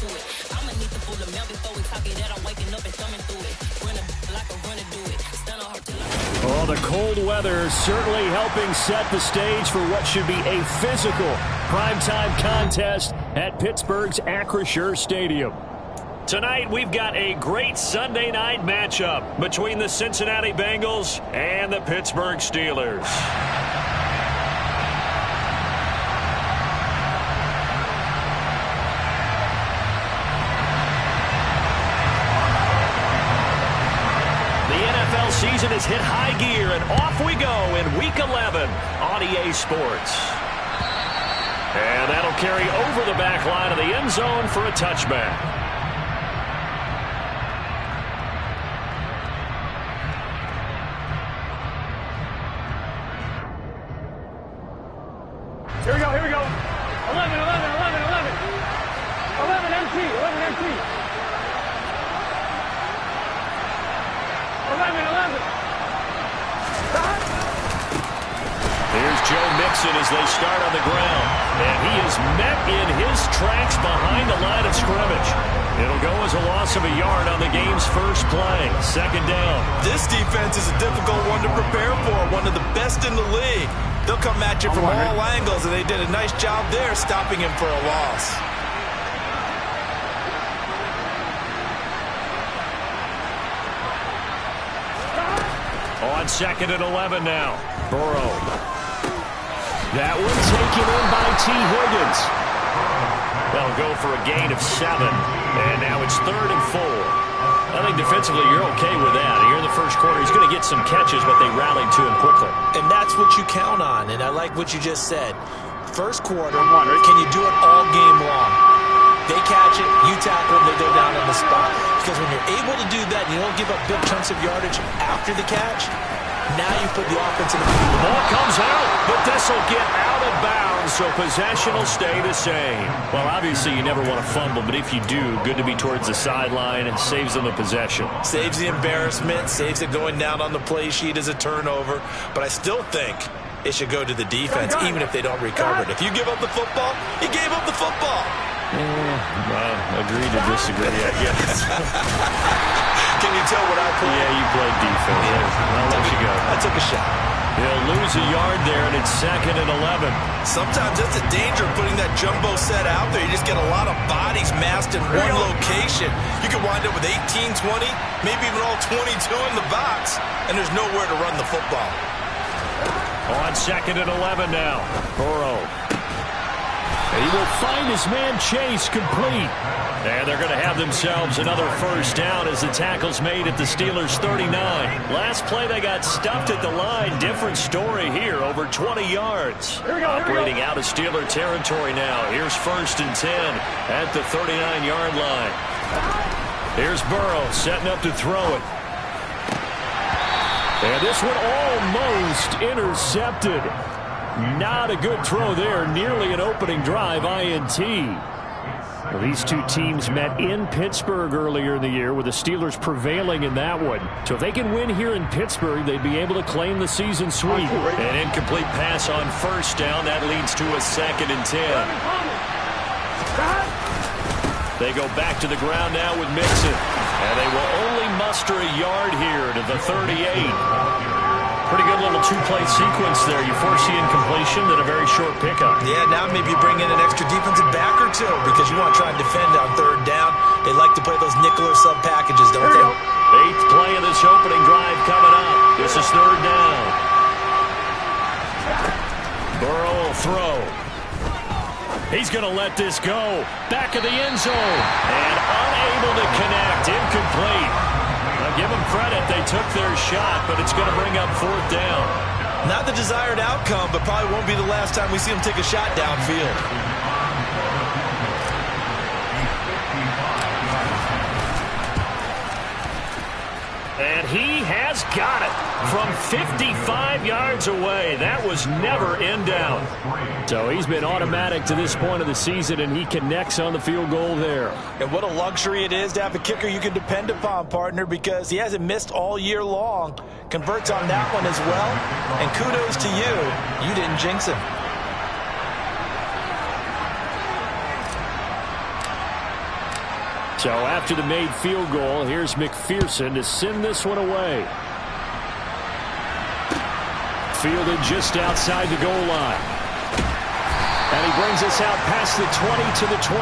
to it. I'ma need the full amount before we talk it out. I'm waking up and thumbing through it. Run a like a runner do it. Stun hard till Well, the cold weather certainly helping set the stage for what should be a physical primetime contest at Pittsburgh's Acrisure Stadium. Tonight, we've got a great Sunday night matchup between the Cincinnati Bengals and the Pittsburgh Steelers. The NFL season has hit high gear, and off we go in Week 11 on EA Sports. And that'll carry over the back line of the end zone for a touchback. Here we go, here we go. 11, 11, 11, 11. 11 empty, 11 empty. 11, 11. Here's Joe Mixon as they start on the ground. And he is met in his tracks behind the line of scrimmage. It'll go as a loss of a yard on the game's first play. Second down. This defense is a difficult one to prepare for, one of the best in the league. They'll come at you from all angles, and they did a nice job there stopping him for a loss. On 2nd and 11 now. Burrow. That one taken in by T. Higgins. They'll go for a gain of 7. And now it's 3rd and 4. I think defensively you're okay with that. Here in the first quarter, he's going to get some catches, but they rallied to him quickly. And that's what you count on, and I like what you just said. First quarter, can you do it all game long? They catch it, you tackle them, they go down on the spot. Because when you're able to do that, and you don't give up big chunks of yardage after the catch, now you put the offense in the field. The ball comes out, but this will get out of bounds, so possession will stay the same. Well, obviously you never want to fumble, but if you do, good to be towards the sideline and saves them the possession. Saves the embarrassment, saves it going down on the play sheet as a turnover. But I still think it should go to the defense, even if they don't recover it. If you give up the football, you gave up the football. Agree to disagree, I guess. Can you tell what I played? Yeah, you played defense. Yeah. I'll let you go. I took a shot. He'll lose a yard there, and it's 2nd and 11. Sometimes that's the danger of putting that jumbo set out there. You just get a lot of bodies massed in one location. You could wind up with 18, 20, maybe even all 22 in the box, and there's nowhere to run the football. On 2nd and 11 now. Burrow. He will find his man Chase complete. And they're going to have themselves another first down as the tackle's made at the Steelers' 39. Last play they got stuffed at the line. Different story here, over 20 yards. Operating out of Steeler territory now. Here's 1st and 10 at the 39-yard line. Here's Burrow setting up to throw it. And this one almost intercepted. Not a good throw there. Nearly an opening drive INT. Well, these two teams met in Pittsburgh earlier in the year, with the Steelers prevailing in that one. So if they can win here in Pittsburgh, they'd be able to claim the season sweep. An incomplete pass on first down. That leads to a 2nd and 10. They go back to the ground now with Mixon. And they will only muster a yard here to the 38. Pretty good little two-play sequence there. You foresee incompletion, then a very short pickup. Yeah, now maybe you bring in an extra defensive back or two because you want to try and defend on 3rd down. They like to play those nickel or sub packages, don't they? 8th play of this opening drive coming up. This is 3rd down. Burrow will throw. He's going to let this go. Back of the end zone. And unable to connect. Incomplete. Now give them credit. They took their shot, but it's going to bring up 4th down. Not the desired outcome, but probably won't be the last time we see him take a shot downfield. And he has got it from 55 yards away. That was never in doubt. So he's been automatic to this point of the season, and he connects on the field goal there. And what a luxury it is to have a kicker you can depend upon, partner, because he hasn't missed all year long. Converts on that one as well. And kudos to you. You didn't jinx him. So after the made field goal, here's McPherson to send this one away. Fielded just outside the goal line. And he brings us out past the 20 to the 24.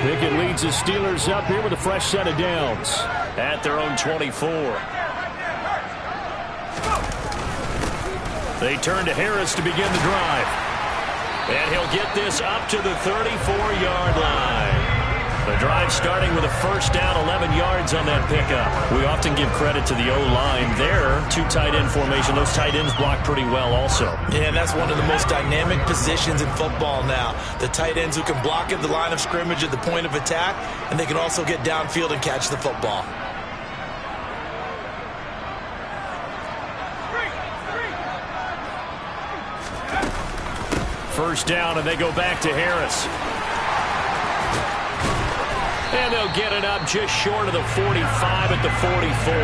Pickett leads the Steelers up here with a fresh set of downs at their own 24. They turn to Harris to begin the drive. And he'll get this up to the 34-yard line. The drive starting with a first down, 11 yards on that pickup. We often give credit to the O-line there. Two tight end formation. Those tight ends block pretty well also. Yeah, and that's one of the most dynamic positions in football now. The tight ends who can block at the line of scrimmage at the point of attack, and they can also get downfield and catch the football. First down, and they go back to Harris. And they'll get it up just short of the 45 at the 44.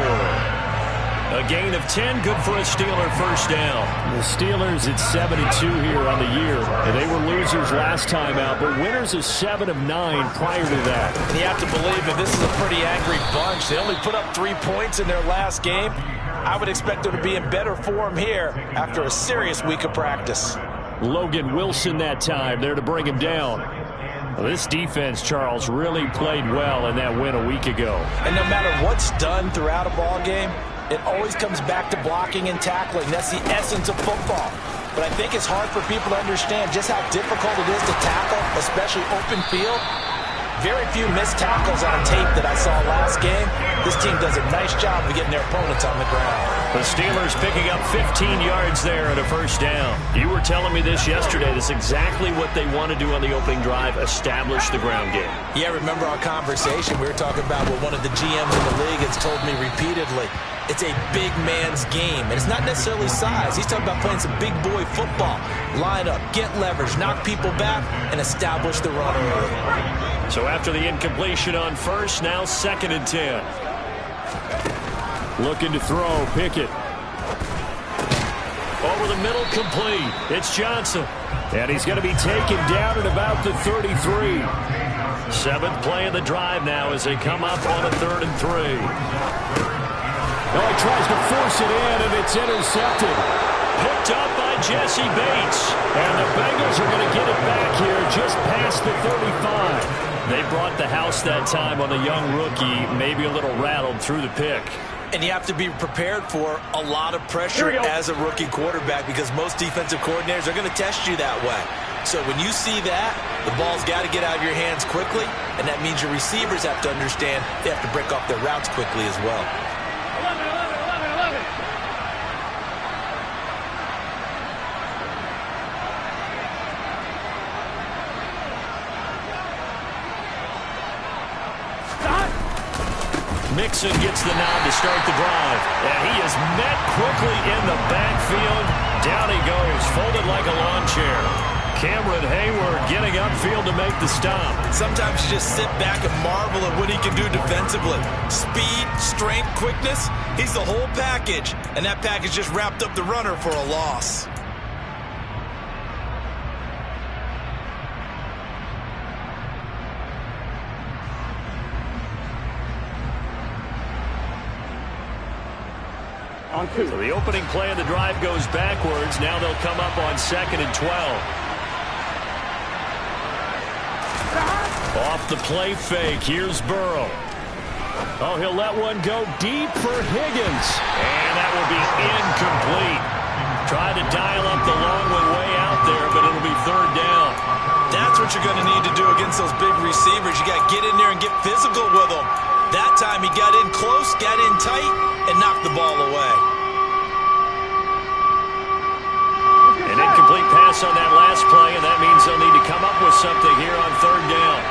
A gain of 10, good for a Steeler first down. The Steelers at 7-2 here on the year. And they were losers last time out, but winners of 7 of 9 prior to that. And you have to believe that this is a pretty angry bunch. They only put up 3 points in their last game. I would expect them to be in better form here after a serious week of practice. Logan Wilson that time there to bring him down. Well, this defense, Charles, really played well in that win a week ago. And no matter what's done throughout a ball game, it always comes back to blocking and tackling. That's the essence of football. But I think it's hard for people to understand just how difficult it is to tackle, especially open field. Very few missed tackles on tape that I saw last game. This team does a nice job of getting their opponents on the ground. The Steelers picking up 15 yards there at a first down. You were telling me this yesterday. This is exactly what they want to do on the opening drive, establish the ground game. Yeah, remember our conversation? We were talking about what one of the GMs in the league has told me repeatedly. It's a big man's game, and it's not necessarily size. He's talking about playing some big boy football. Line up, get leverage, knock people back, and establish the run early. So after the incompletion on first, now 2nd and 10. Looking to throw, Pickett. Over the middle, complete. It's Johnson. And he's going to be taken down at about the 33. 7th play of the drive now as they come up on a 3rd and 3. Oh, he tries to force it in, and it's intercepted. Picked up by Jesse Bates. And the Bengals are going to get it back here just past the 35. They brought the house that time on the young rookie, maybe a little rattled through the pick. And you have to be prepared for a lot of pressure as a rookie quarterback because most defensive coordinators are going to test you that way. So when you see that, the ball's got to get out of your hands quickly, and that means your receivers have to understand they have to break off their routes quickly as well. 11. Mixon gets the nod to start the drive. And he is met quickly in the backfield. Down he goes, folded like a lawn chair. Cameron Hayward getting upfield to make the stop. Sometimes you just sit back and marvel at what he can do defensively. Speed, strength, quickness, he's the whole package. And that package just wrapped up the runner for a loss. On 2. So the opening play of the drive goes backwards. Now they'll come up on 2nd and 12. Off the play fake. Here's Burrow. Oh, he'll let one go deep for Higgins. And that will be incomplete. Tried to dial up the long one way out there, but it'll be 3rd down. That's what you're going to need to do against those big receivers. You got to get in there and get physical with them. That time he got in close, got in tight, and knocked the ball away. An incomplete pass on that last play, and that means they'll need to come up with something here on 3rd down.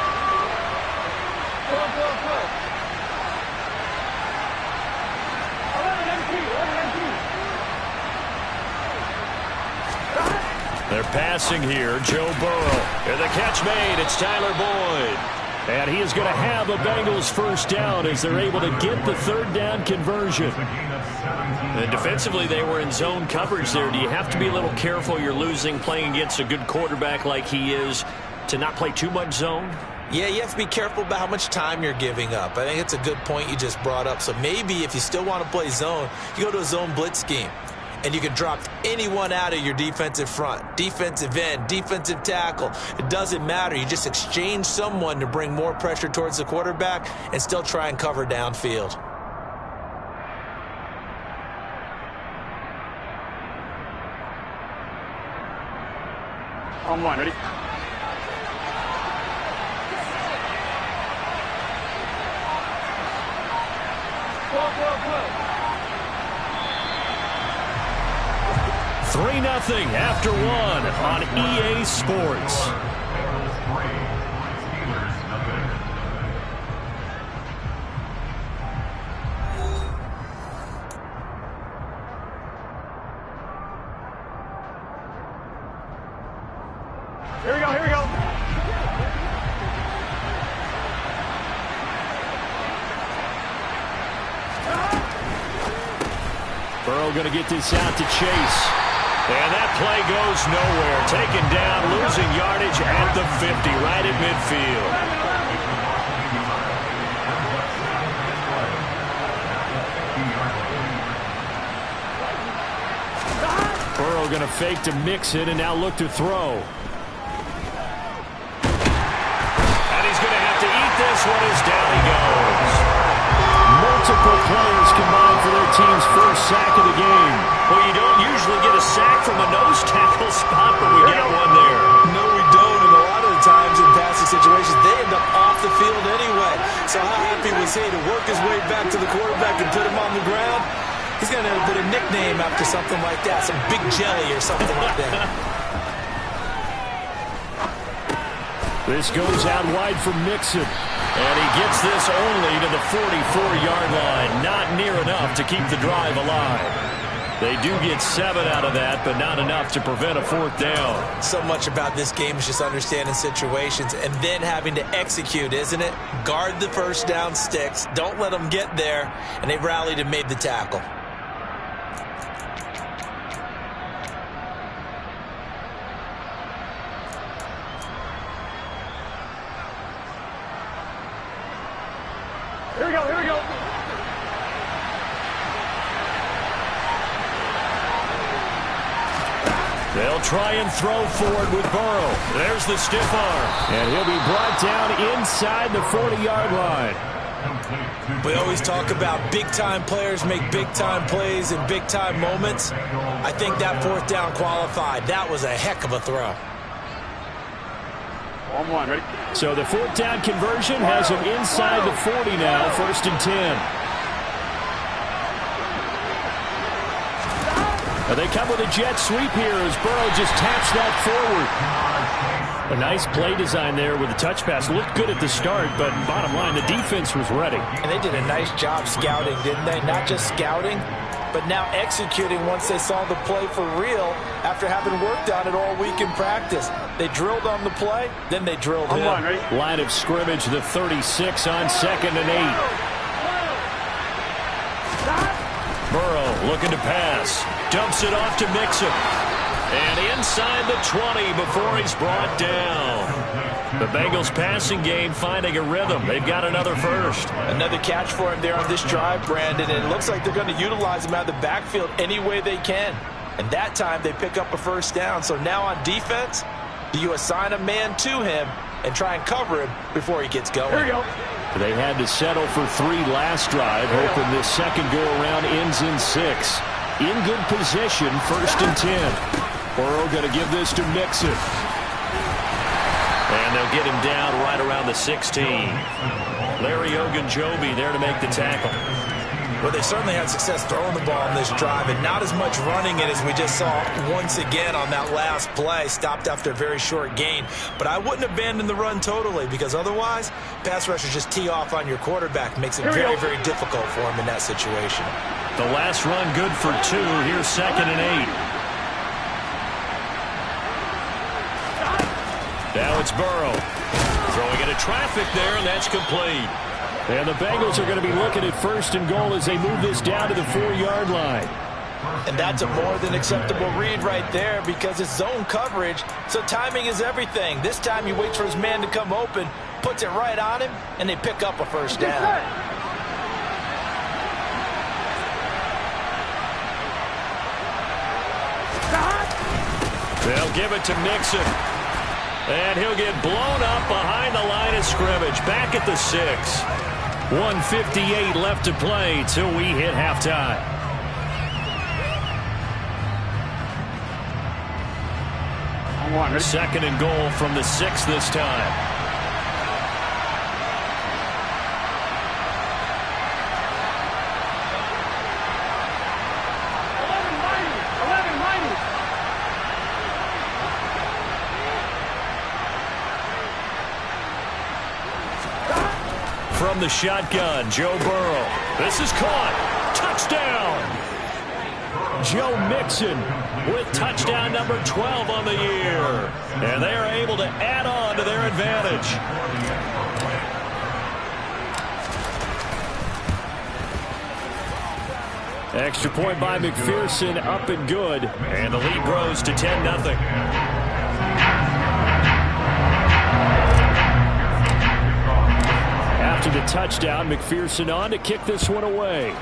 They're passing here. Joe Burrow. And the catch made. It's Tyler Boyd. And he is going to have a Bengals first down as they're able to get the third down conversion. And defensively, they were in zone coverage there. Do you have to be a little careful? You're losing playing against a good quarterback like he is to not play too much zone? Yeah, you have to be careful about how much time you're giving up. I think it's a good point you just brought up. So maybe if you still want to play zone, you go to a zone blitz scheme. And you can drop anyone out of your defensive front, defensive end, defensive tackle. It doesn't matter. You just exchange someone to bring more pressure towards the quarterback and still try and cover downfield. On one, ready? Go. 3-0 after one on EA Sports. Here we go. Burrow going to get this out to Chase. And that play goes nowhere. Taken down, losing yardage at the 50, right at midfield. Burrow going to fake to mix it and now look to throw. And he's going to have to eat this one as down he goes. Multiple players combined for their team's first sack of the game. Well, you don't usually get a sack from a nose tackle spot, but we got one there. No, we don't. And a lot of the times in passing situations, they end up off the field anyway. So how happy was he to work his way back to the quarterback and put him on the ground? He's going to put a nickname after something like that, some Big Jelly or something like that. This goes out wide for Mixon. And he gets this only to the 44-yard line. Not near enough to keep the drive alive. They do get 7 out of that, but not enough to prevent a fourth down. So much about this game is just understanding situations and then having to execute, isn't it? Guard the first down sticks. Don't let them get there. And they rallied and made the tackle. Here we go. They'll try and throw forward with Burrow. There's the stiff arm. And he'll be brought down inside the 40-yard line. We always talk about big-time players make big-time plays in big-time moments. I think that fourth down qualified. That was a heck of a throw. On one, ready? So the fourth down conversion has him inside the 40 now, 1st and 10. Now they come with a jet sweep here as Burrow just taps that forward. A nice play design there with the touch pass. Looked good at the start, but bottom line, the defense was ready. And they did a nice job scouting, didn't they? Not just scouting, but now executing once they saw the play for real after having worked on it all week in practice. They drilled on the play, then they drilled him. On one, ready? Line of scrimmage, the 36 on 2nd and 8. Burrow looking to pass. Dumps it off to Mixon. And inside the 20 before he's brought down. The Bengals passing game finding a rhythm. They've got another first. Another catch for him there on this drive, Brandon. And it looks like they're going to utilize him out of the backfield any way they can. And that time they pick up a first down. So now on defense, do you assign a man to him and try and cover him before he gets going? Here we go. They had to settle for 3 last drive, hoping this second go-around ends in 6. In good position, 1st and 10. Burrow going to give this to Mixon. And they'll get him down right around the 16. Larry Ogunjobi there to make the tackle. Well, they certainly had success throwing the ball on this drive and not as much running it as we just saw once again on that last play. Stopped after a very short gain. But I wouldn't abandon the run totally because otherwise, pass rushers just tee off on your quarterback. Makes it very, very difficult for him in that situation. The last run good for 2. Here's 2nd and 8. Now it's Burrow. Throwing into traffic there, and that's complete. And the Bengals are going to be looking at 1st and goal as they move this down to the 4-yard line. And that's a more than acceptable read right there because it's zone coverage, so timing is everything. This time he waits for his man to come open, puts it right on him, and they pick up a first down. They'll give it to Mixon. And he'll get blown up behind the line of scrimmage. Back at the 6. 1:58 left to play till we hit halftime. Second and goal from the 6 this time. From the shotgun, Joe Burrow. This is caught. Touchdown! Joe Mixon with touchdown number 12 on the year. And they are able to add on to their advantage. Extra point by McPherson, up and good. And the lead grows to 10-0. After the touchdown, McPherson on to kick this one away.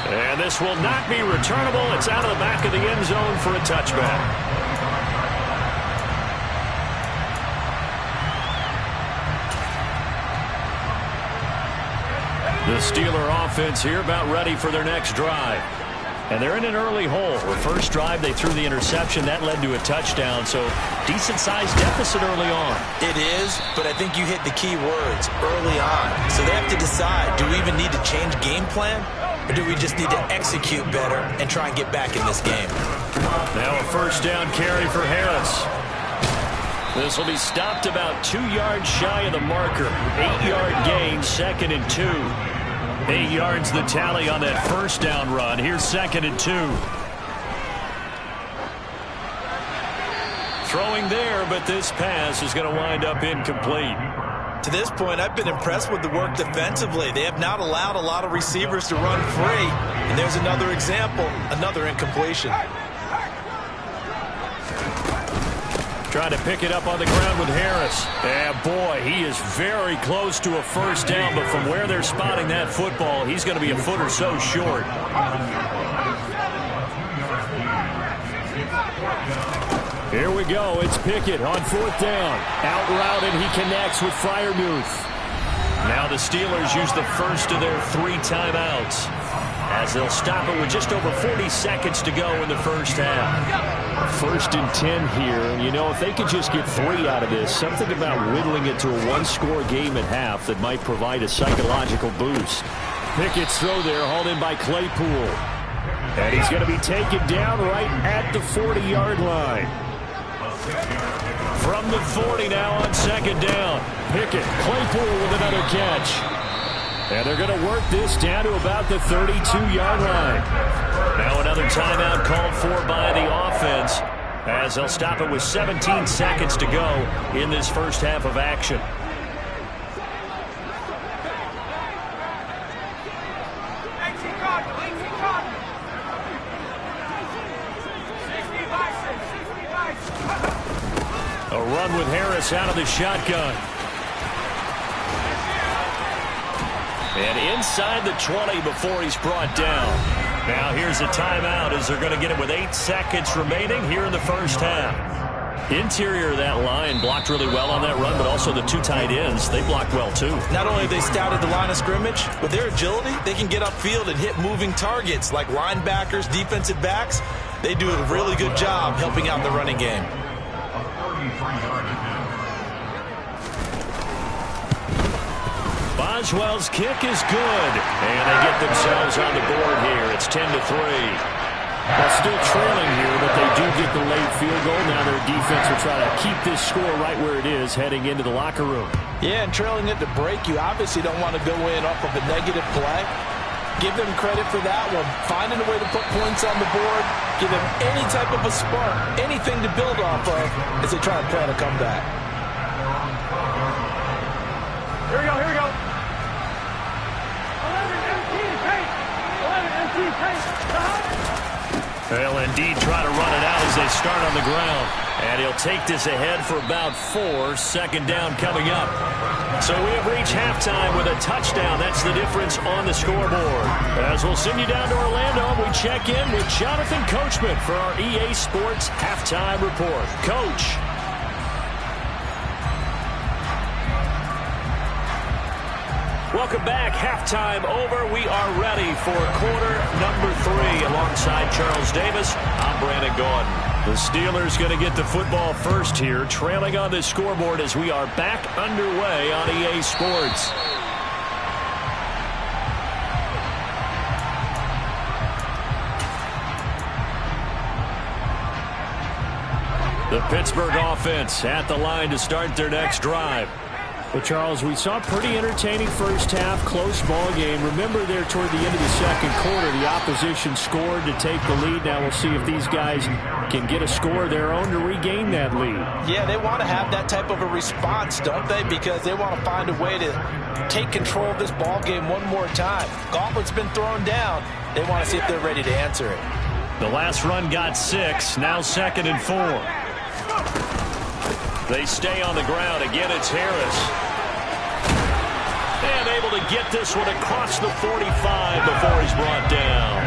And this will not be returnable. It's out of the back of the end zone for a touchback. The Steeler offense here about ready for their next drive. And they're in an early hole. The first drive, they threw the interception. That led to a touchdown, so decent-sized deficit early on. It is, but I think you hit the key words, early on. So they have to decide, do we even need to change game plan? Or do we just need to execute better and try and get back in this game? Now a first down carry for Harris. This will be stopped about 2 yards shy of the marker. 8-yard gain, 2nd and 2. 8 yards the tally on that first down run. Here's 2nd and 2. Throwing there, but this pass is going to wind up incomplete. To this point, I've been impressed with the work defensively. They have not allowed a lot of receivers to run free. And there's another example, another incompletion. Trying to pick it up on the ground with Harris. Yeah, boy, he is very close to a first down, but from where they're spotting that football, he's going to be a foot or so short. Here we go. It's Pickett on 4th down. Out route, and he connects with Freiermuth. Now the Steelers use the first of their 3 timeouts as they'll stop it with just over 40 seconds to go in the first half. 1st and 10 here. You know, if they could just get 3 out of this, something about whittling it to a 1-score game at half that might provide a psychological boost. Pickett's throw there, hauled in by Claypool. And he's going to be taken down right at the 40-yard line. From the 40 now on 2nd down. Pickett, Claypool with another catch. And they're going to work this down to about the 32-yard line. Now another timeout called for by the offense as they'll stop it with 17 seconds to go in this first half of action. A run with Harris out of the shotgun. And inside the 20 before he's brought down. Now here's a timeout as they're going to get it with 8 seconds remaining here in the first half. Interior of that line blocked really well on that run, but also the 2 tight ends, they blocked well too. Not only have they scouted the line of scrimmage, with their agility, they can get upfield and hit moving targets like linebackers, defensive backs. They do a really good job helping out in the running game. Boswell's kick is good, and they get themselves on the board here. It's 10-3. They're still trailing here, but they do get the late field goal. Now their defense will try to keep this score right where it is heading into the locker room. Yeah, and trailing it to break, you obviously don't want to go in off of a negative play. Give them credit for that one. Finding a way to put points on the board, give them any type of a spark, anything to build off of as they try to plan a comeback. Here we go, here we go. 11 MT pace. 11 MT pace. Well, indeed, try to run it out as they start on the ground. And he'll take this ahead for about 4. Second down coming up. So we have reached halftime with a touchdown. That's the difference on the scoreboard. As we'll send you down to Orlando, we check in with Jonathan Coachman for our EA Sports Halftime Report. Coach. Welcome back. Halftime over. We are ready for quarter number 3. Alongside Charles Davis, I'm Brandon Gaudin. The Steelers going to get the football first here, trailing on the scoreboard as we are back underway on EA Sports. The Pittsburgh offense at the line to start their next drive. Well, Charles, we saw a pretty entertaining first half, close ball game. Remember there toward the end of the second quarter, the opposition scored to take the lead. Now we'll see if these guys can get a score of their own to regain that lead. Yeah, they want to have that type of a response, don't they? Because they want to find a way to take control of this ball game one more time. Gauntlet's been thrown down. They want to see if they're ready to answer it. The last run got 6, now 2nd and 4. They stay on the ground. Again, it's Harris. And able to get this one across the 45 before he's brought down.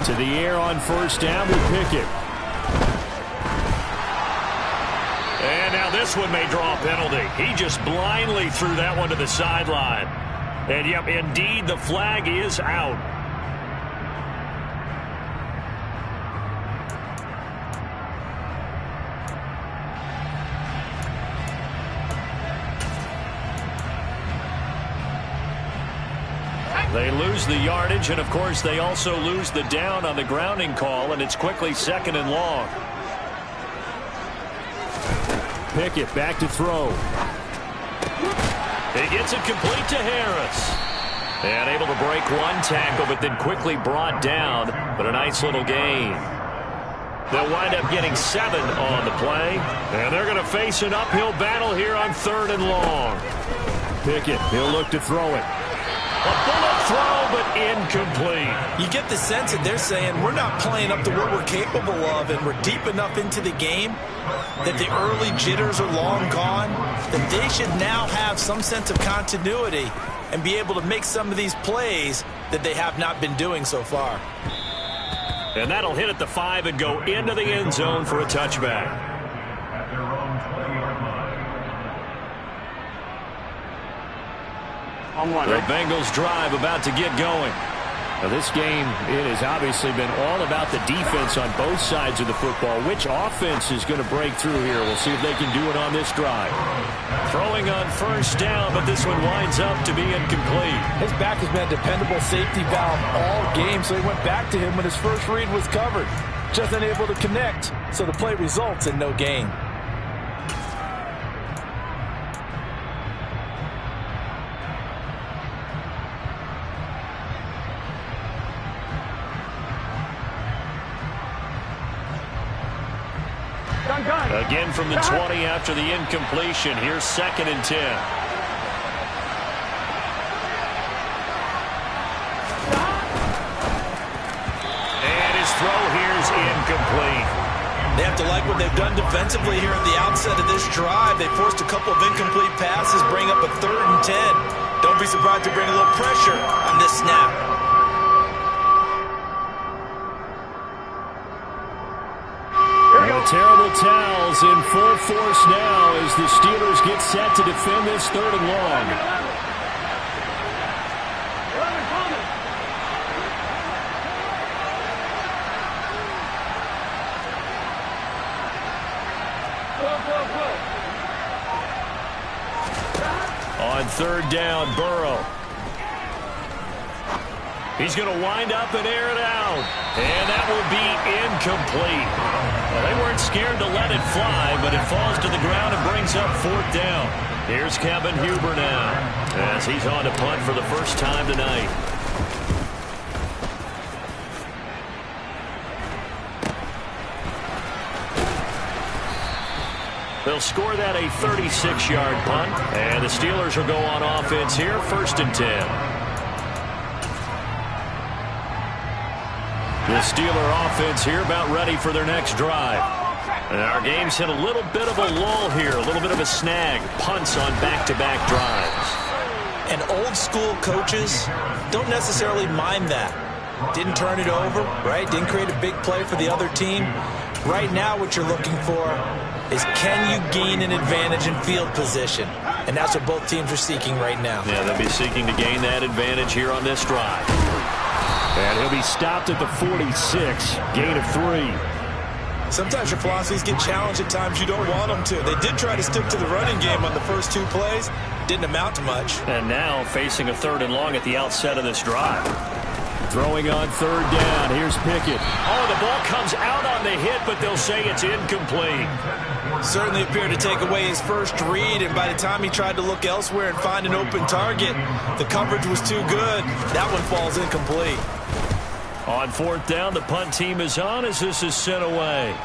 To the air on first down with Pickett. And now this one may draw a penalty. He just blindly threw that one to the sideline. And, yep, indeed, the flag is out. They lose the yardage, and, of course, they also lose the down on the grounding call, and it's quickly 2nd and long. Pickett back to throw. He gets it complete to Harris. And able to break one tackle, but then quickly brought down. But a nice little gain. They'll wind up getting 7 on the play. And they're going to face an uphill battle here on 3rd and long. Pickett, he'll look to throw it. A bullet throw, but incomplete. You get the sense that they're saying we're not playing up to what we're capable of, and we're deep enough into the game that the early jitters are long gone, that they should now have some sense of continuity and be able to make some of these plays that they have not been doing so far. And that'll hit at the 5 and go into the end zone for a touchback. The Bengals drive about to get going. Now this game, it has obviously been all about the defense on both sides of the football. Which offense is going to break through here? We'll see if they can do it on this drive. Throwing on first down, but this one winds up to be incomplete. His back has been a dependable safety valve all game, so he went back to him when his first read was covered. Just unable to connect, so the play results in no gain. Again from the 20 after the incompletion. Here's 2nd and 10. And his throw here is incomplete. They have to like what they've done defensively here at the outset of this drive. They forced a couple of incomplete passes, bring up a 3rd and 10. Don't be surprised to bring a little pressure on this snap. Terrible towels in full force now as the Steelers get set to defend this 3rd and long. On 3rd down, Burrow. He's going to wind up and air it out. And that will be incomplete. Well, they weren't scared to let it fly, but it falls to the ground and brings up 4th down. Here's Kevin Huber now, as he's on to punt for the first time tonight. They'll score that a 36-yard punt, and the Steelers will go on offense here, 1st and 10. The Steeler offense here about ready for their next drive. And our game's hit a little bit of a lull here, a little bit of a snag. Punts on back-to-back drives. And old-school coaches don't necessarily mind that. Didn't turn it over, right? Didn't create a big play for the other team. Right now what you're looking for is, can you gain an advantage in field position? And that's what both teams are seeking right now. Yeah, they'll be seeking to gain that advantage here on this drive. And he'll be stopped at the 46, gain of 3. Sometimes your philosophies get challenged at times you don't want them to. They did try to stick to the running game on the first 2 plays. Didn't amount to much. And now facing a 3rd and long at the outset of this drive. Throwing on 3rd down. Here's Pickett. Oh, the ball comes out on the hit, but they'll say it's incomplete. Certainly appeared to take away his first read, and by the time he tried to look elsewhere and find an open target, the coverage was too good. That one falls incomplete. On 4th down, the punt team is on as this is sent away.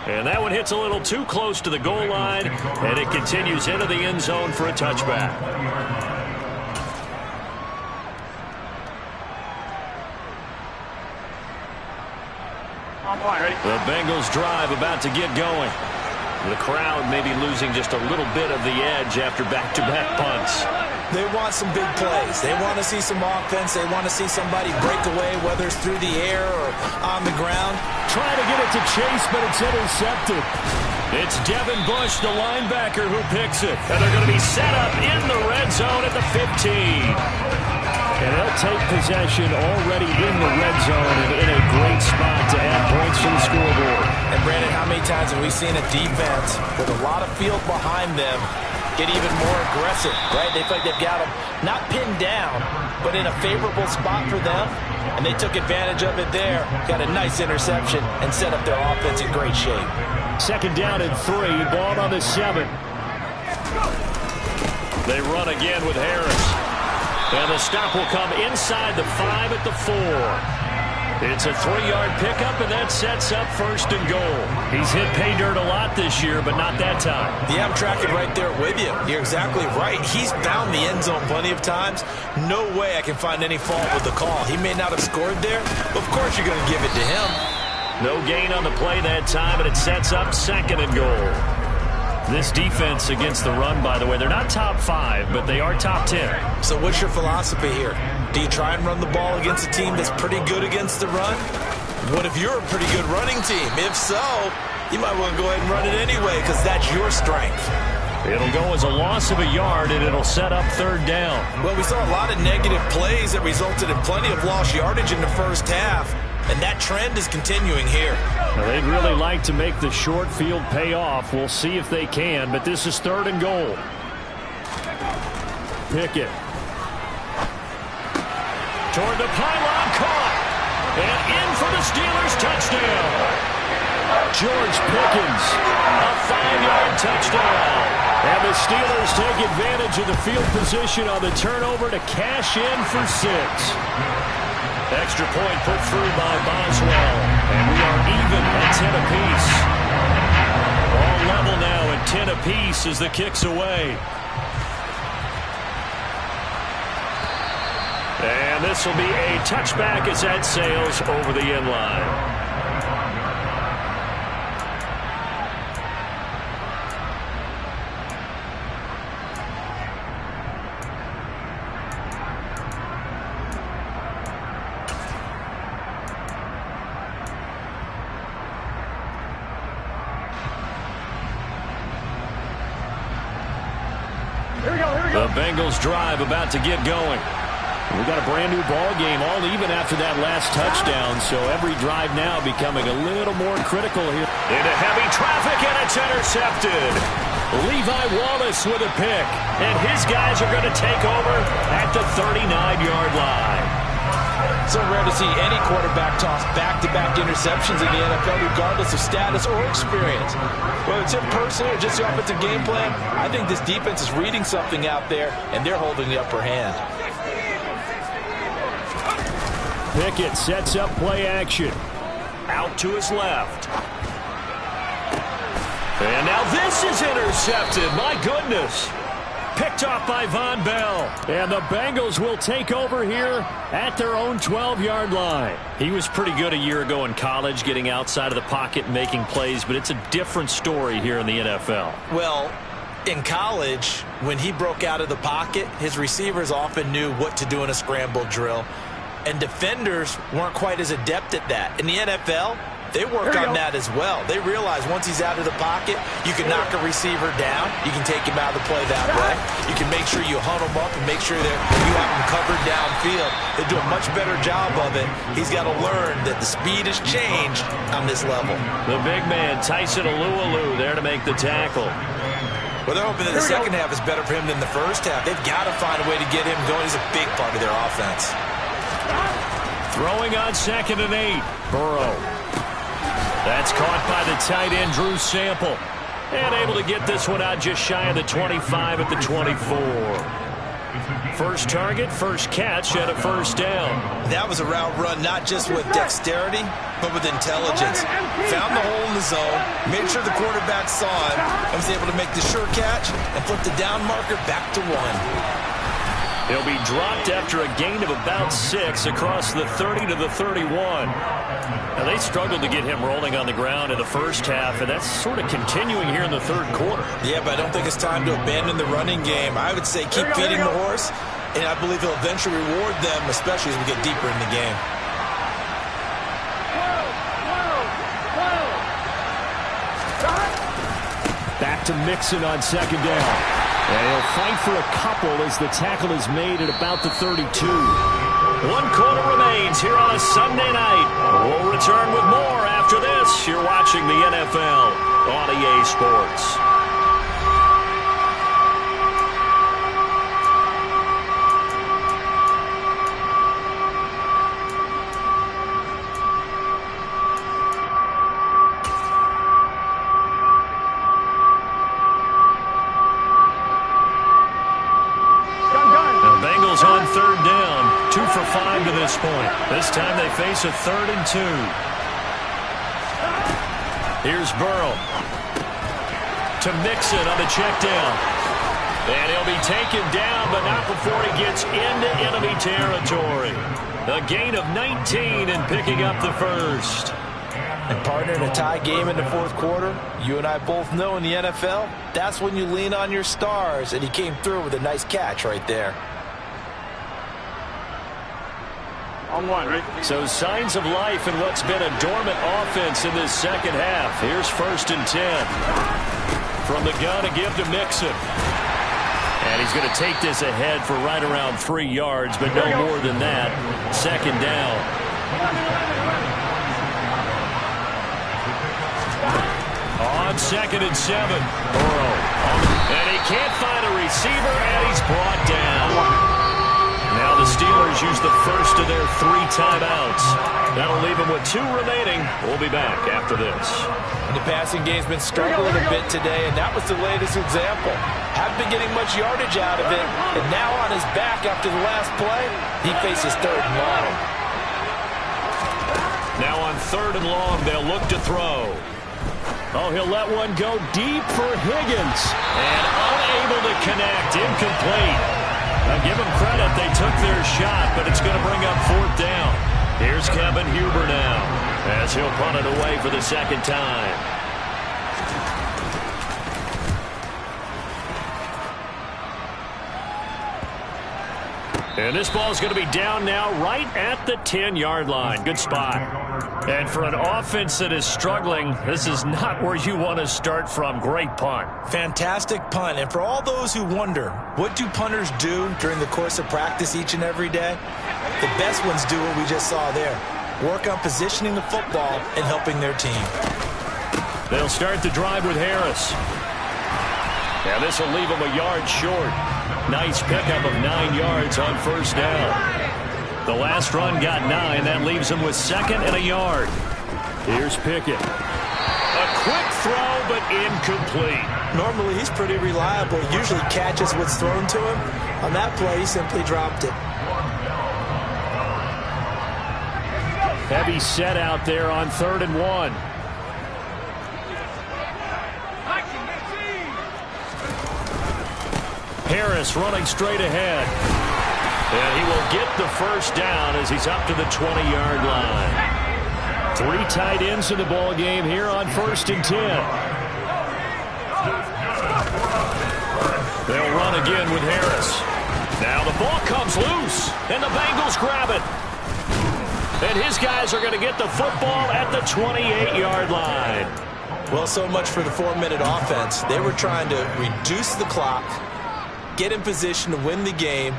And that one hits a little too close to the goal line, and it continues into the end zone for a touchback. The Bengals drive about to get going. The crowd may be losing just a little bit of the edge after back-to-back punts. They want some big plays. They want to see some offense. They want to see somebody break away, whether it's through the air or on the ground. Trying to get it to Chase, but it's intercepted. It's Devin Bush, the linebacker, who picks it. And they're going to be set up in the red zone at the 15. And they'll take possession already in the red zone and in a great spot to add points to the scoreboard. And Brandon, how many times have we seen a defense with a lot of field behind them get even more aggressive, right? They feel like they've got them not pinned down, but in a favorable spot for them, and they took advantage of it there. Got a nice interception and set up their offense in great shape. 2nd down and 3, ball on the 7. They run again with Harris. And the stop will come inside the 5 at the 4. It's a 3-yard pickup, and that sets up 1st and goal. He's hit pay dirt a lot this year, but not that time. Yeah, I'm tracking right there with you. You're exactly right. He's found the end zone plenty of times. No way I can find any fault with the call. He may not have scored there, but of course you're going to give it to him. No gain on the play that time, and it sets up 2nd and goal. This defense against the run, by the way, they're not top 5, but they are top 10. So what's your philosophy here? Do you try and run the ball against a team that's pretty good against the run? What if you're a pretty good running team? If so, you might want to go ahead and run it anyway because that's your strength. It'll go as a loss of a yard, and it'll set up 3rd down. Well, we saw a lot of negative plays that resulted in plenty of lost yardage in the first half. And that trend is continuing here. Now, they'd really like to make the short field pay off. We'll see if they can, but this is 3rd and goal. Pickett. Toward the pylon, caught. And in for the Steelers touchdown. George Pickens, a 5-yard touchdown. And the Steelers take advantage of the field position on the turnover to cash in for 6. Extra point put through by Boswell. And we are even at 10 apiece. All level now at 10 apiece as the kick's away. And this will be a touchback as that sails over the end line. The Bengals drive about to get going. We got a brand new ball game, all even after that last touchdown, so every drive now becoming a little more critical here. Into heavy traffic, and it's intercepted. Levi Wallace with a pick. And his guys are going to take over at the 39-yard line. So rare to see any quarterback toss back-to-back interceptions in the NFL, regardless of status or experience. Whether it's him personally or just the offensive game plan, I think this defense is reading something out there, and they're holding the upper hand. Pickett sets up play action. Out to his left. And now this is intercepted. My goodness. Picked off by Von Bell. And the Bengals will take over here at their own 12-yard line. He was pretty good a year ago in college, getting outside of the pocket and making plays, but it's a different story here in the NFL. Well, in college, when he broke out of the pocket, his receivers often knew what to do in a scramble drill, and defenders weren't quite as adept at that. In the NFL, they work on that as well. They realize once he's out of the pocket, you can knock a receiver down. You can take him out of the play that way. You can make sure you hunt him up and make sure that you have him covered downfield. They do a much better job of it. He's got to learn that the speed has changed on this level. The big man, Tyson Alualu, there to make the tackle. Well, they're hoping that the second half is better for him than the first half. They've got to find a way to get him going. He's a big part of their offense. Throwing on 2nd and 8. Burrow. That's caught by the tight end, Drew Sample. And able to get this one out just shy of the 25 at the 24. First target, first catch, and a first down. That was a route run not just with dexterity, but with intelligence. Found the hole in the zone, made sure the quarterback saw it, and was able to make the sure catch and flip the down marker back to 1. He'll be dropped after a gain of about 6 across the 30 to the 31. Now, they struggled to get him rolling on the ground in the first half, and that's sort of continuing here in the third quarter. Yeah, but I don't think it's time to abandon the running game. I would say keep feeding the horse, and I believe he'll eventually reward them, especially as we get deeper in the game. Back to Mixon on 2nd down. And he'll fight for a couple as the tackle is made at about the 32. 1 quarter remains here on a Sunday night. We'll return with more after this. You're watching the NFL on EA Sports. On 3rd down, 2 for 5 to this point. This time they face a 3rd and 2. Here's Burrow to Mixon on the check down. And he'll be taken down, but not before he gets into enemy territory. A gain of 19 and picking up the first. And partner, in a tie game in the fourth quarter, you and I both know in the NFL, that's when you lean on your stars, and he came through with a nice catch right there. On 1, right? So signs of life in what's been a dormant offense in this second half. Here's 1st and 10. From the gun, a give to Mixon. And he's going to take this ahead for right around 3 yards, but no more than that. 2nd down. On 2nd and 7. Burrow. And he can't find a receiver, and he's brought down. Now the Steelers use the first of their 3 timeouts. That'll leave them with 2 remaining. We'll be back after this. And the passing game's been struggling a bit today, and that was the latest example. Haven't been getting much yardage out of it, and now on his back after the last play, he faces 3rd and long. Now on 3rd and long, they'll look to throw. Oh, he'll let one go deep for Higgins. And unable to connect. Incomplete. Now give them credit. They took their shot, but it's going to bring up 4th down. Here's Kevin Huber now as he'll punt it away for the 2nd time. And this ball is going to be down now right at the 10-yard line. Good spot. And for an offense that is struggling, this is not where you want to start from. Great punt. Fantastic punt. And for all those who wonder, what do punters do during the course of practice each and every day? The best ones do what we just saw there. Work on positioning the football and helping their team. They'll start the drive with Harris. And this will leave him a yard short. Nice pickup of 9 yards on first down. The last run got 9. That leaves him with 2nd and a yard. Here's Pickett. A quick throw, but incomplete. Normally, he's pretty reliable. Usually catches what's thrown to him. On that play, he simply dropped it. Heavy set out there on 3rd and 1. Harris running straight ahead. And he will get the first down as he's up to the 20-yard line. 3 tight ends in the ball game here on 1st and 10. They'll run again with Harris. Now the ball comes loose, and the Bengals grab it. And his guys are going to get the football at the 28-yard line. Well, so much for the 4-minute offense. They were trying to reduce the clock, get in position to win the game,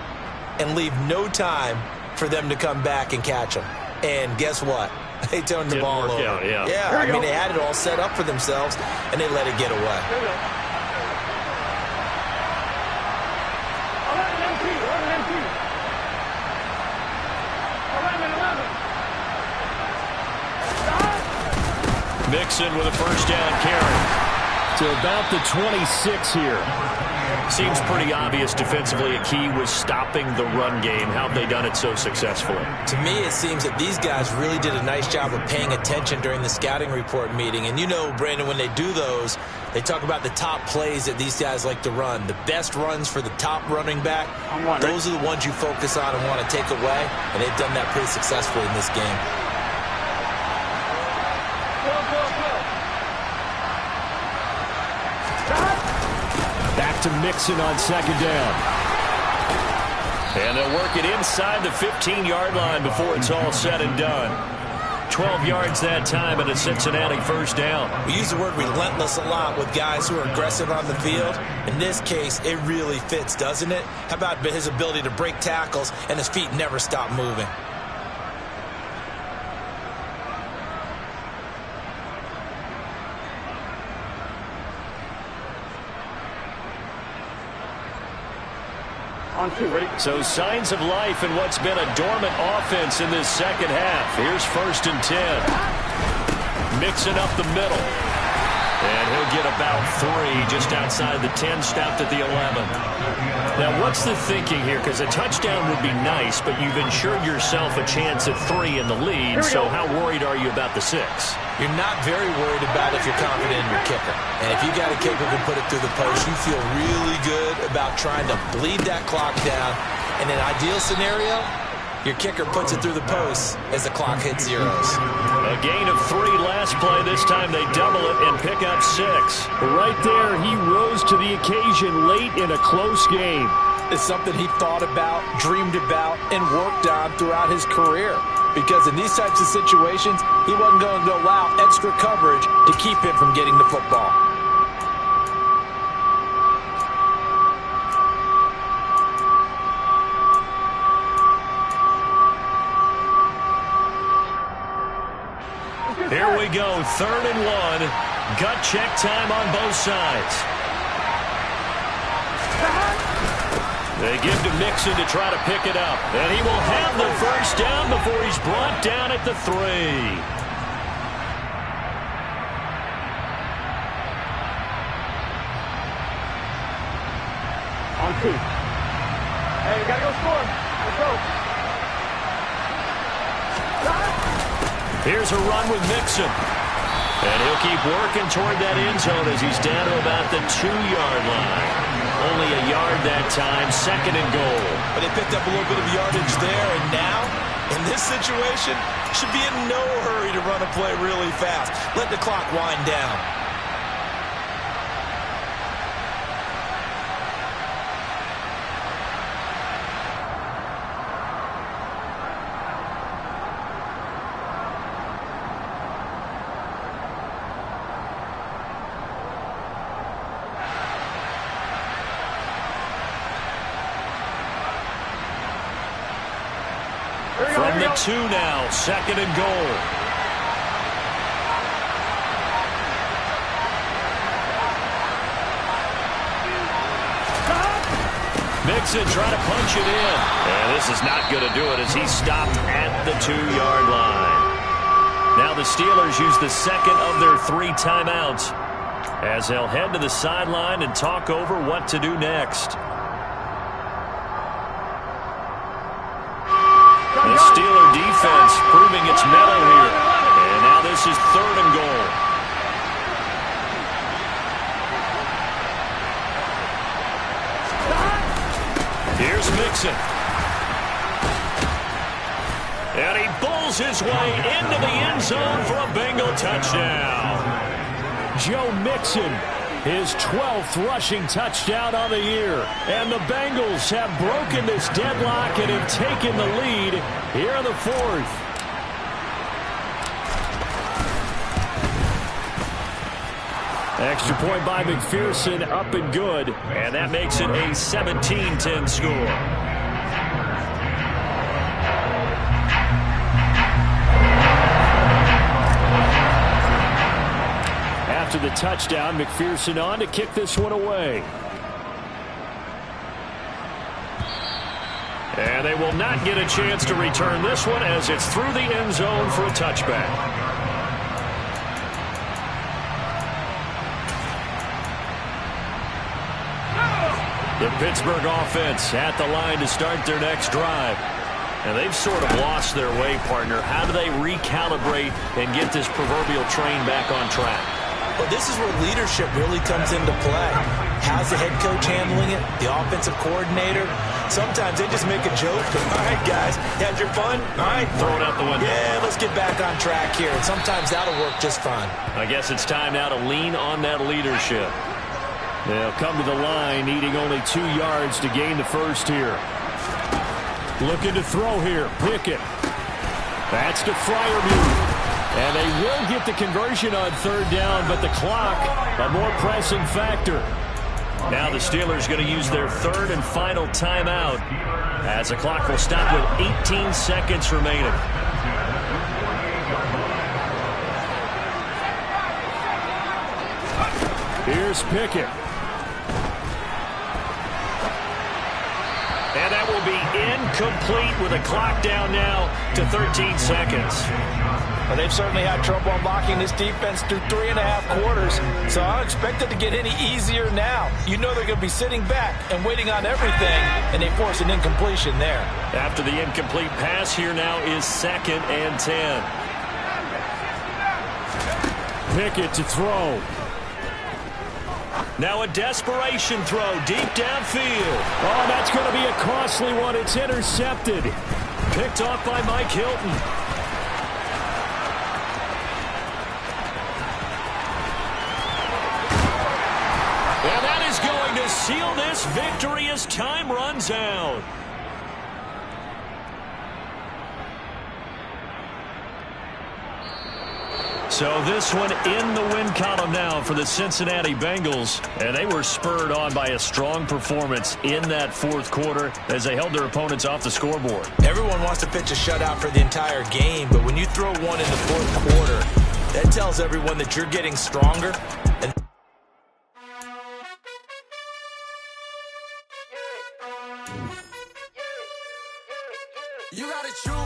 and leave no time for them to come back and catch them. And guess what? They turned the ball over. Out, yeah. I mean, they had it all set up for themselves, and they let it get away. Mixon with a first down carry to about the 26 here. Seems pretty obvious defensively a key was stopping the run game. How have they done it so successfully? To me, it seems that these guys really did a nice job of paying attention during the scouting report meeting. And you know, Brandon, when they do those, they talk about the top plays that these guys like to run. The best runs for the top running back, those are the ones you focus on and want to take away. And they've done that pretty successfully in this game. Back to Mixon on 2nd down. And they'll work it inside the 15-yard line before it's all said and done. 12 yards that time and a Cincinnati first down. We use the word relentless a lot with guys who are aggressive on the field. In this case, it really fits, doesn't it? How about his ability to break tackles and his feet never stop moving? So signs of life in what's been a dormant offense in this second half. Here's 1st and 10. Mixing up the middle. And he'll get about 3 just outside the 10, stopped at the 11. Now, what's the thinking here? Because a touchdown would be nice, but you've ensured yourself a chance at 3 in the lead. So how worried are you about the 6? You're not very worried about if you're confident in your kicker. And if you got a kicker who can put it through the post, you feel really good about trying to bleed that clock down. In an ideal scenario, your kicker puts it through the post as the clock hits zeros. A gain of 3 last play. This time they double it and pick up 6. Right there, he rose to the occasion late in a close game. It's something he thought about, dreamed about, and worked on throughout his career. Because in these types of situations, he wasn't going to allow extra coverage to keep him from getting the football. Here we go, 3rd and 1. Gut check time on both sides. They give to Mixon to try to pick it up. And he will have the first down before he's brought down at the 3. On 2. Hey, you gotta go score. Let's go. Here's a run with Mixon. And he'll keep working toward that end zone as he's down to about the 2-yard line. Only a yard that time, 2nd and goal. But they picked up a little bit of yardage there, and now, in this situation, should be in no hurry to run a play really fast. Let the clock wind down. From the 2 now, 2nd and goal. Mixon trying to punch it in. And this is not going to do it as he's stopped at the 2-yard line. Now the Steelers use the second of their 3 timeouts as they'll head to the sideline and talk over what to do next. The Steeler defense proving its mettle here. And now this is 3rd and goal. Here's Mixon. And he bowls his way into the end zone for a Bengal touchdown. Joe Mixon, his 12th rushing touchdown on the year. And the Bengals have broken this deadlock and have taken the lead here in the 4th. Extra point by McPherson, up and good. And that makes it a 17-10 score. After the touchdown, McPherson on to kick this one away. And they will not get a chance to return this one as it's through the end zone for a touchback. The Pittsburgh offense at the line to start their next drive. And they've sort of lost their way, partner. How do they recalibrate and get this proverbial train back on track? Well, this is where leadership really comes into play. How's the head coach handling it? The offensive coordinator? Sometimes they just make a joke. All right, guys, you had your fun? All right. Throw it out the window. Yeah, let's get back on track here. And sometimes that'll work just fine. I guess it's time now to lean on that leadership. They'll come to the line, needing only 2 yards to gain the first here. Looking to throw here. Pickett. That's to Freiermuth. And they will get the conversion on 3rd down, but the clock, a more pressing factor. Now the Steelers going to use their 3rd and final timeout as the clock will stop with 18 seconds remaining. Here's Pickett. And that will be incomplete with a clock down now to 13 seconds. Well, they've certainly had trouble unlocking this defense through 3.5 quarters, so I don't expect it to get any easier now. You know they're going to be sitting back and waiting on everything, and they force an incompletion there. After the incomplete pass, here now is 2nd and 10. Pickett to throw. Now a desperation throw deep downfield. Oh, that's going to be a costly one. It's intercepted. Picked off by Mike Hilton. And that is going to seal this victory as time runs out. So this one in the win column now for the Cincinnati Bengals. And they were spurred on by a strong performance in that 4th quarter as they held their opponents off the scoreboard. Everyone wants to pitch a shutout for the entire game, but when you throw one in the 4th quarter, that tells everyone that you're getting stronger. And you gotta choose.